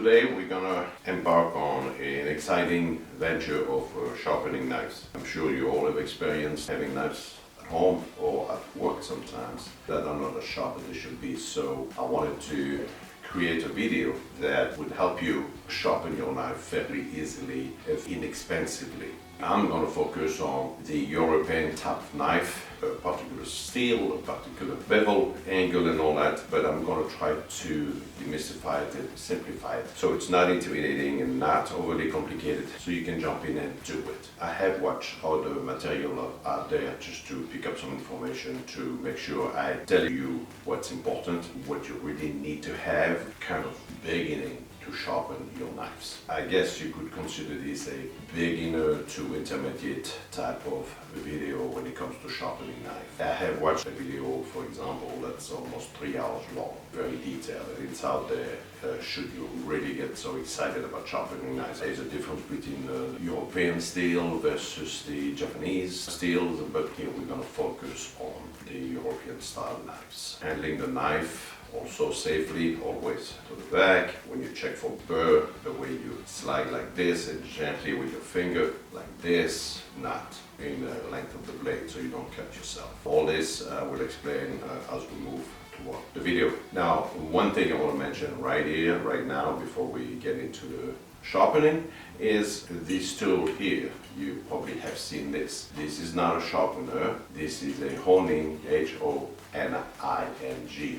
Today we're gonna embark on an exciting venture of sharpening knives. I'm sure you all have experienced having knives at home or at work sometimes that are not as sharp as they should be. So I wanted to create a video that would help you sharpen your knife fairly easily and inexpensively. I'm going to focus on the European type of knife, a particular steel, a particular bevel, angle and all that, but I'm going to try to demystify it and simplify it so it's not intimidating and not overly complicated, so you can jump in and do it. I have watched other material out there just to pick up some information to make sure I tell you what's important, what you really need to have, kind of beginning to sharpen your knives. I guess you could consider this a beginner to intermediate type of video when it comes to sharpening knife. I have watched a video, for example, that's almost 3 hours long, very detailed, and it's out there should you really get so excited about sharpening knives. There's a difference between the European steel versus the Japanese steels, but here we're going to focus on the European style knives. Handling the knife also safely, always to the back. When you check for burr, the way you slide like this and gently with your finger like this, not in the length of the blade so you don't cut yourself. All this I will explain as we move toward the video. Now, one thing I want to mention right here, right now, before we get into the sharpening, is this tool here. You probably have seen this. This is not a sharpener. This is a honing, H-O-N-I-N-G,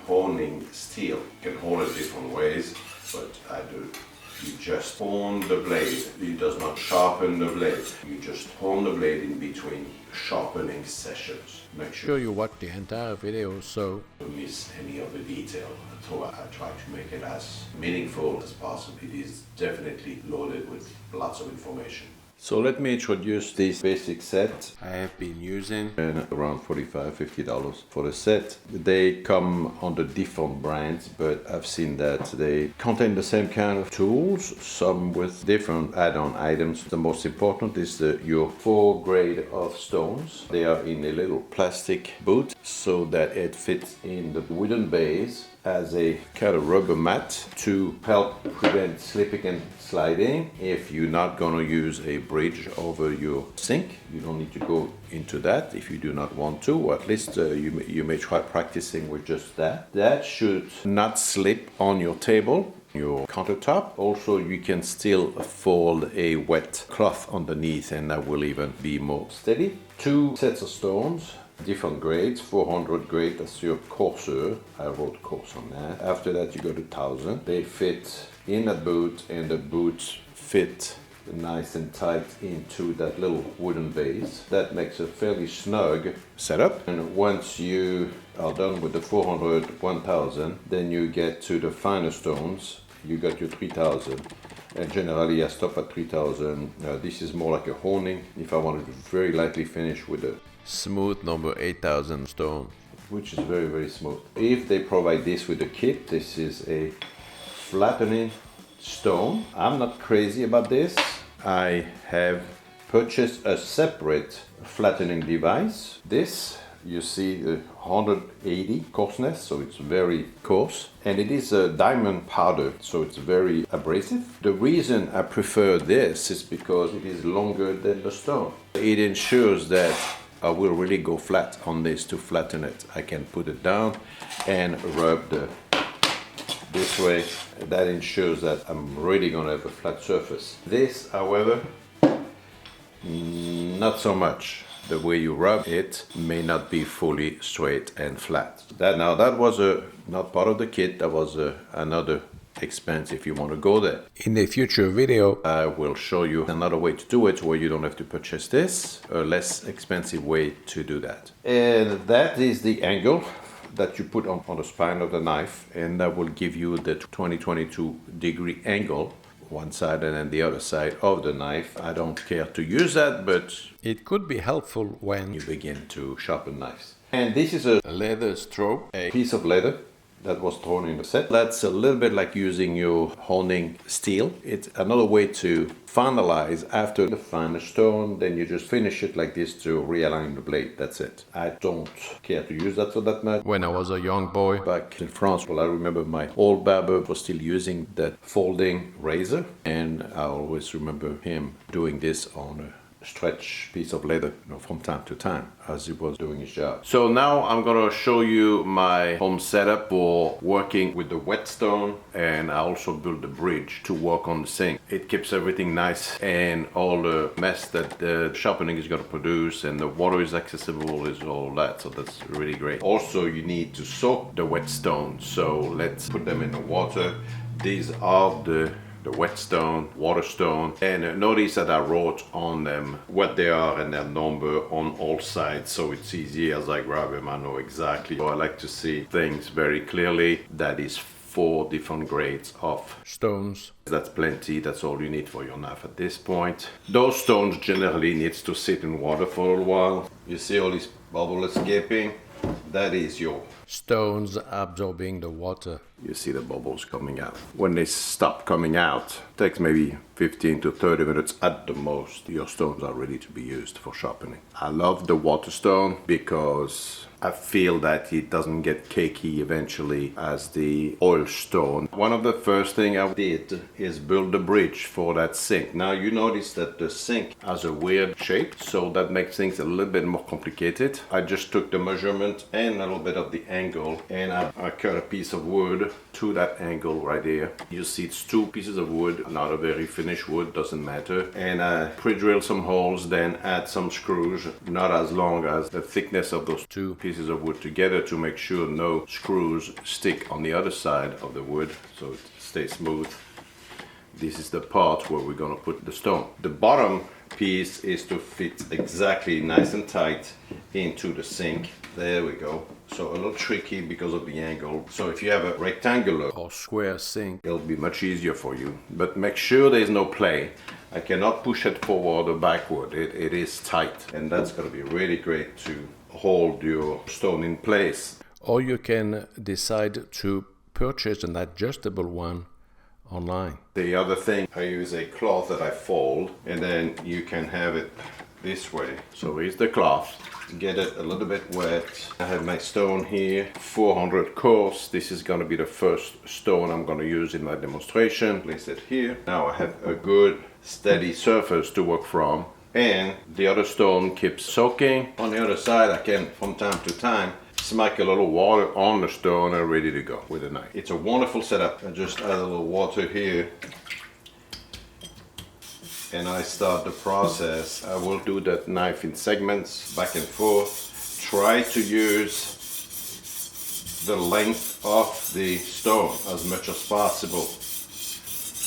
honing steel. You can hold it different ways, but I do. You just hone the blade. It does not sharpen the blade. You just hone the blade in between sharpening sessions. Make sure you watch the entire video so don't miss any of the detail. So I try to make it as meaningful as possible. It is definitely loaded with lots of information. So let me introduce this basic set I have been using. and around $45–50 for the set. They come under different brands, but I've seen that they contain the same kind of tools, some with different add-on items. The most important is your 4 grade of stones. They are in a little plastic boot so that it fits in the wooden base as a kind of rubber mat to help prevent slipping and sliding. If you're not going to use a bridge over your sink, you don't need to go into that if you do not want to, or at least you may try practicing with just that. That should not slip on your table, your countertop. Also, you can still fold a wet cloth underneath and that will even be more steady. 2 sets of stones, different grades. 400 grade, that's your coarse. I wrote coarse on that. After that you go to 1000. They fit in that boot and the boots fit nice and tight into that little wooden base. That makes a fairly snug setup. And once you are done with the 400, 1000, then you get to the finer stones. You got your 3000. And generally I stop at 3000. This is more like a honing. If I wanted to very lightly finish with a Smooth number 8000 stone, which is very, very smooth. If they provide this with a kit, this is a flattening stone. I'm not crazy about this. I have purchased a separate flattening device. This, you see, 180 coarseness, so it's very coarse. And it is a diamond powder, so it's very abrasive. The reason I prefer this is because it is longer than the stone. It ensures that I will really go flat on this to flatten it. I can put it down and rub this way. That ensures that I'm really gonna have a flat surface. This, however, not so much. The way you rub it may not be fully straight and flat. That was not part of the kit. That was another expense if you want to go there. In a future video I will show you another way to do it where you don't have to purchase this, a less expensive way to do that. And that is the angle that you put on the spine of the knife, and that will give you the 22 degree angle, one side and then the other side of the knife. I don't care to use that, but it could be helpful when you begin to sharpen knives. And this is a leather stroke, a piece of leather that was thrown in the set. That's a little bit like using your honing steel. It's another way to finalize after the final stone. Then you just finish it like this to realign the blade. That's it. I don't care to use that for that much. When I was a young boy, Back in France, well, I remember my old barber was still using that folding razor, and I always remember him doing this on a stretch piece of leather, from time to time as he was doing his job. So now I'm gonna show you my home setup for working with the whetstone, and I also built a bridge to work on the sink. It keeps everything nice, and all the mess that the sharpening is gonna produce, and the water is accessible, is all that, so that's really great. Also, you need to soak the whetstone, so let's put them in the water. These are the whetstone, waterstone, and notice that I wrote on them what they are and their number on all sides, so it's easy as I grab them, I know exactly. So I like to see things very clearly. That is 4 different grades of stones. That's plenty, that's all you need for your knife at this point. Those stones generally needs to sit in water for a little while. You see all these bubbles escaping? That is your Stones absorbing the water. You see the bubbles coming out. When they stop coming out, it takes maybe 15 to 30 minutes at the most. Your stones are ready to be used for sharpening. I love the water stone because I feel that it doesn't get cakey eventually as the oil stone. One of the first things I did is build a bridge for that sink. Now you notice that the sink has a weird shape, so that makes things a little bit more complicated. I just took the measurement and a little bit of the angle, and I cut a piece of wood to that angle right there. You see it's 2 pieces of wood, not a very finished wood, doesn't matter. And I pre-drilled some holes, then add some screws, not as long as the thickness of those 2 pieces of wood together, to make sure no screws stick on the other side of the wood, so it stays smooth. This is the part where we're gonna put the stone. The bottom piece is to fit exactly nice and tight into the sink. There we go. So a little tricky because of the angle. So if you have a rectangular Or square sink. it'll be much easier for you. But make sure there's no play. I cannot push it forward or backward. It is tight. And that's gonna be really great to hold your stone in place. Or you can decide to purchase an adjustable one online. The other thing, I use a cloth that I fold, and then you can have it this way. So here's the cloth. Get it a little bit wet. I have my stone here, 400 coarse. This is gonna be the first stone I'm gonna use in my demonstration. Place it here. Now I have a good steady surface to work from, and the other stone keeps soaking. On the other side, I can, from time to time, smack a little water on the stone and ready to go with a knife. It's a wonderful setup. I just add a little water here, and I start the process. I will do that knife in segments, back and forth. Try to use the length of the stone as much as possible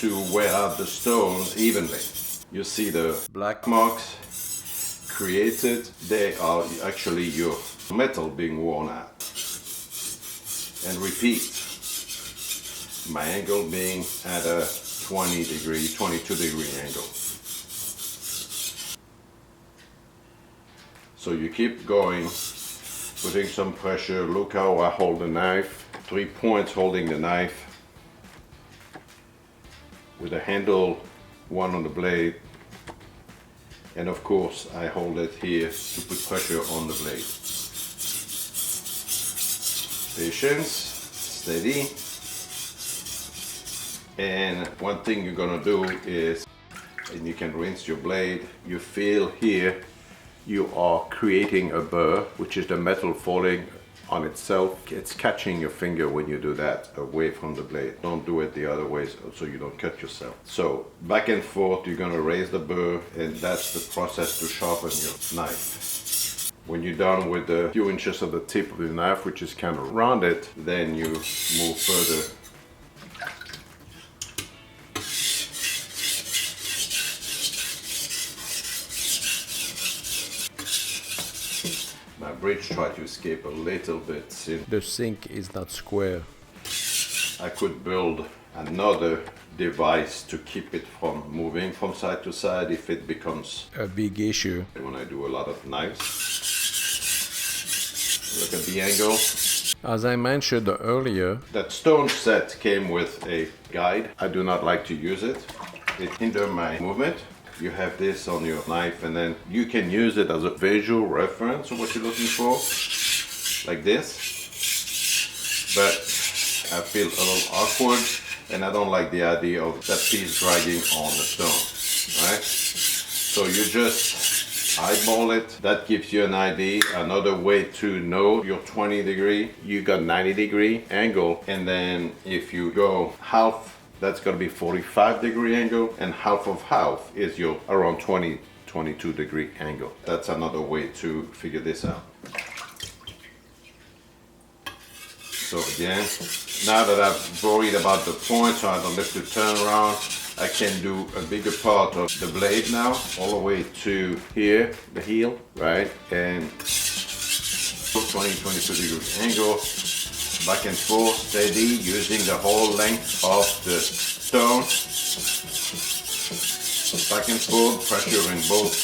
to wear out the stones evenly. You see the black marks created, they are actually your metal being worn out. And repeat, my angle being at a 22-degree angle. So you keep going, putting some pressure. Look how I hold the knife. 3 points holding the knife with the handle, one on the blade, and of course I hold it here to put pressure on the blade. Patience, steady. And one thing you're gonna do is, and you can rinse your blade, you feel here you are creating a burr, which is the metal falling on itself. It's catching your finger when you do that away from the blade. Don't do it the other way so you don't cut yourself. So back and forth, you're gonna raise the burr, and that's the process to sharpen your knife. When you're done with the few inches of the tip of the knife, which is kind of rounded, then you move further. My bridge tried to escape a little bit. The sink is not square. I could build another device to keep it from moving from side to side if it becomes A big issue. when I do a lot of knives. Look at the angle. As I mentioned earlier, that stone set came with a guide. I do not like to use it. It hinders my movement. You have this on your knife and then you can use it as a visual reference of what you're looking for, like this. But I feel a little awkward and I don't like the idea of that piece dragging on the stone, right? So you just eyeball it. That gives you an idea. Another way to know your 20 degree, you got 90 degree angle, and then if you go half, that's going to be 45 degree angle, and half of half is your around 22 degree angle. That's another way to figure this out. So again, now that I've worried about the point so I don't have to turn around, I can do a bigger part of the blade now, all the way to here, the heel, right? And 22 degree angle, back and forth, steady, using the whole length of the stone. Back and forth, pressure in both,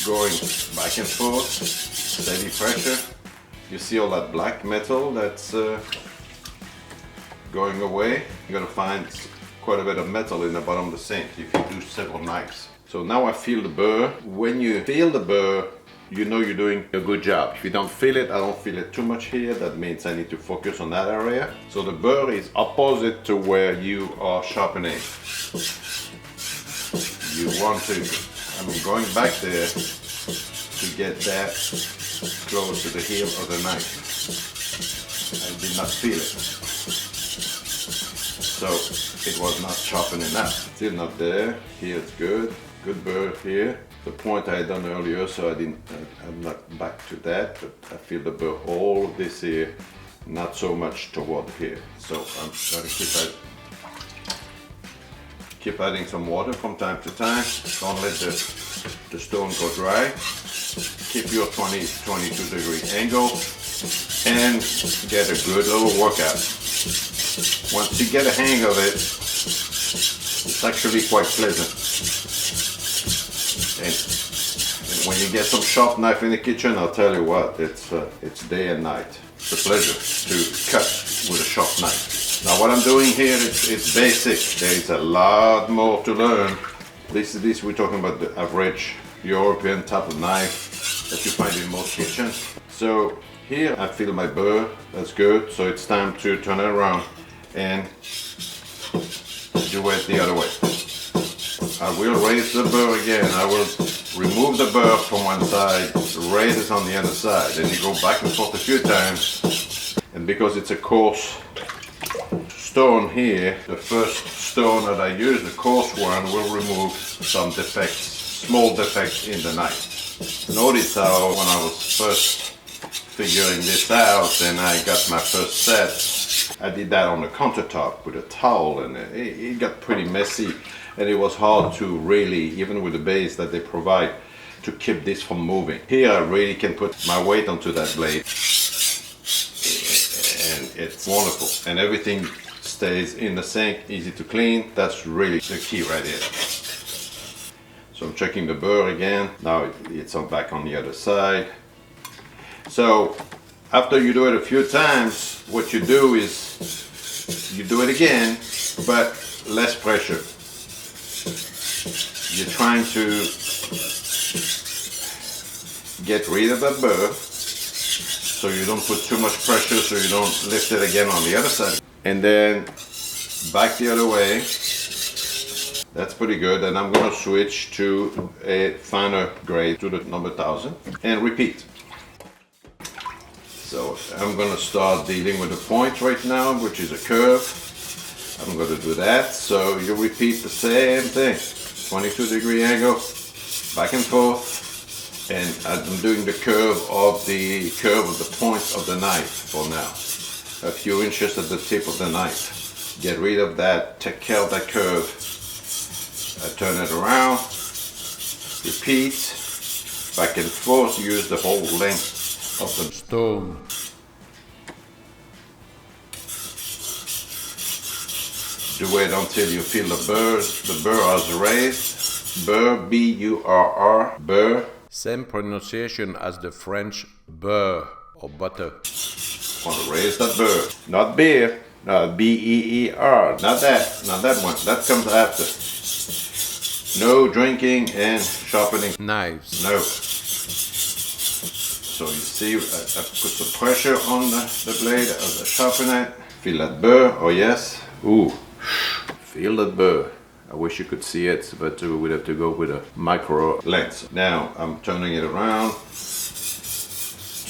going back and forth, steady pressure. You see all that black metal that's going away. You're gonna find quite a bit of metal in the bottom of the sink if you do several knives. So now I feel the burr. When you feel the burr, you know you're doing a good job. If you don't feel it, I don't feel it too much here. That means I need to focus on that area. So the burr is opposite to where you are sharpening. You want to, going back there to get that close to the heel of the knife. I did not feel it. So it was not sharpened enough. Still not there. Here it's good. Good burr here. The point I had done earlier, so I'm not back to that, but I feel the burr all this here, not so much toward here. So I'm going to keep adding some water from time to time. Don't let the stone go dry. Keep your 22 degree angle and get a good little workout. Once you get a hang of it, it's actually quite pleasant. And when you get some sharp knife in the kitchen, I'll tell you what, it's day and night. It's a pleasure to cut with a sharp knife. Now what I'm doing here, it's basic. There is a lot more to learn. This we're talking about the average European type of knife that you find in most kitchens. So here I feel my burr, that's good. So it's time to turn it around and do it the other way. I will raise the burr again. I will remove the burr from one side, raise it on the other side. Then you go back and forth a few times. And because it's a coarse stone here, the first stone that I use, the coarse one, will remove some defects, small defects in the knife. Notice how when I was first figuring this out and I got my first set, I did that on the countertop with a towel, and it got pretty messy, and it was hard to really, even with the base that they provide, to keep this from moving. Here I really can put my weight onto that blade and it's wonderful, and everything stays in the sink, easy to clean. That's really the key right here. So I'm checking the burr again. Now it's back on the other side. So after you do it a few times, what you do is you do it again, but less pressure. You're trying to get rid of that burr so you don't put too much pressure, so you don't lift it again on the other side. And then back the other way. That's pretty good. And I'm going to switch to a finer grade, to the number 1000, and repeat. So I'm going to start dealing with the point right now, which is a curve. I'm going to do that. So you repeat the same thing. 22 degree angle, back and forth. And I'm doing the curve of the point of the knife for now. A few inches at the tip of the knife. Get rid of that, take care of that curve. I turn it around, repeat, back and forth, use the whole length of the stone. Do it until you feel the burr is raised. Burr, B-U-R-R, burr. Same pronunciation as the French beurre or butter. Want to raise that burr. Not beer. No, B-E-E-R. Not that one. That comes after. No drinking and sharpening Knives. No. So you see, I put some pressure on the blade as I sharpen it. Feel that burr. Oh yes. Ooh. Feel that burr. I wish you could see it, but we would have to go with a micro lens. Now I'm turning it around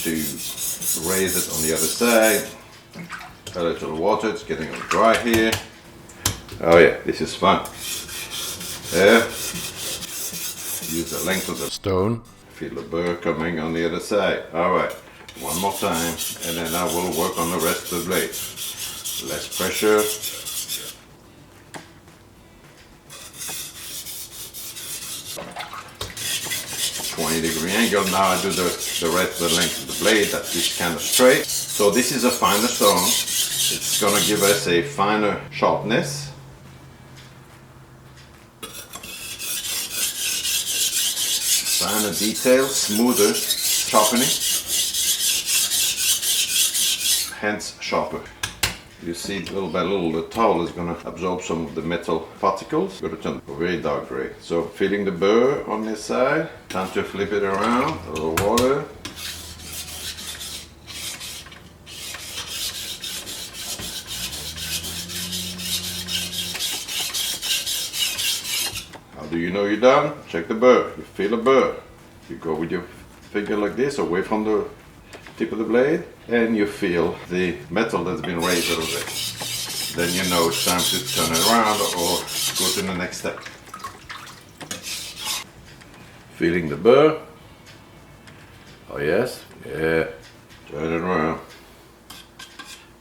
to raise it on the other side. A little water, it's getting all dry here. Oh yeah, this is fun. There. Use the length of the Stone. Feel the burr coming on the other side. Alright, one more time, and then I will work on the rest of the blade. Less pressure. .20-degree angle. Now I do the rest of the length of the blade that is kind of straight. So this is a finer stone. It's gonna give us a finer sharpness. Finer detail, smoother sharpening. Hence sharper. You see little by little the towel is going to absorb some of the metal particles. Going to turn a very dark gray. So feeling the burr on this side. Time to flip it around. A little water. How do you know you're done? Check the burr. You feel the burr. You go with your finger like this away from the tip of the blade, and you feel the metal that's been raised a little bit. Then you know it's time to turn it around or go to the next step. Feeling the burr. Oh yes, yeah. Turn it around.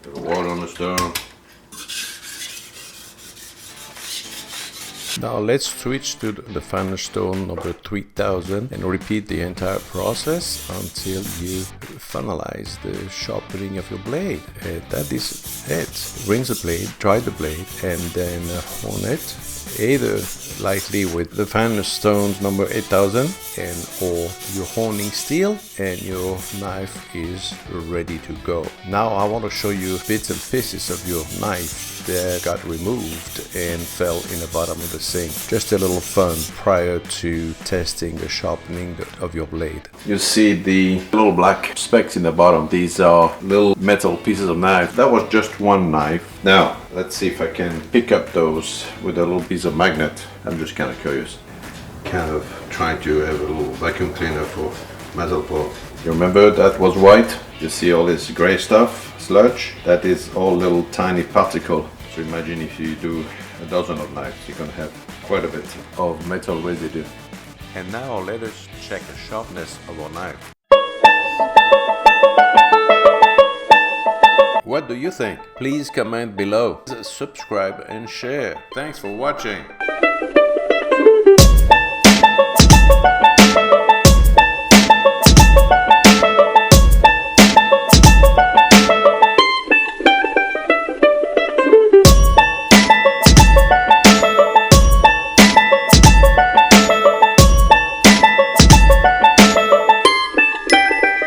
Put water on the stone. Now let's switch to the finer stone number 3000 and repeat the entire process until you finalize the sharpening of your blade. And that is it. Rinse the blade, dry the blade, and then hone it either lightly with the finer stones number 8000 and or your honing steel, and your knife is ready to go. Now I want to show you bits and pieces of your knife that got removed and fell in the bottom of the sink. Just a little fun prior to testing the sharpening of your blade. You see the little black specks in the bottom. These are little metal pieces of knife. That was just one knife. Now let's see if I can pick up those with a little piece of magnet. I'm just kind of curious. Kind of trying to have a little vacuum cleaner for metal part. You remember that was white? You see all this gray stuff, sludge? That is all little tiny particles. So imagine if you do a dozen of knives, you're going to have quite a bit of metal residue. And now let us check the sharpness of our knife. What do you think? Please comment below. Subscribe and share. Thanks for watching.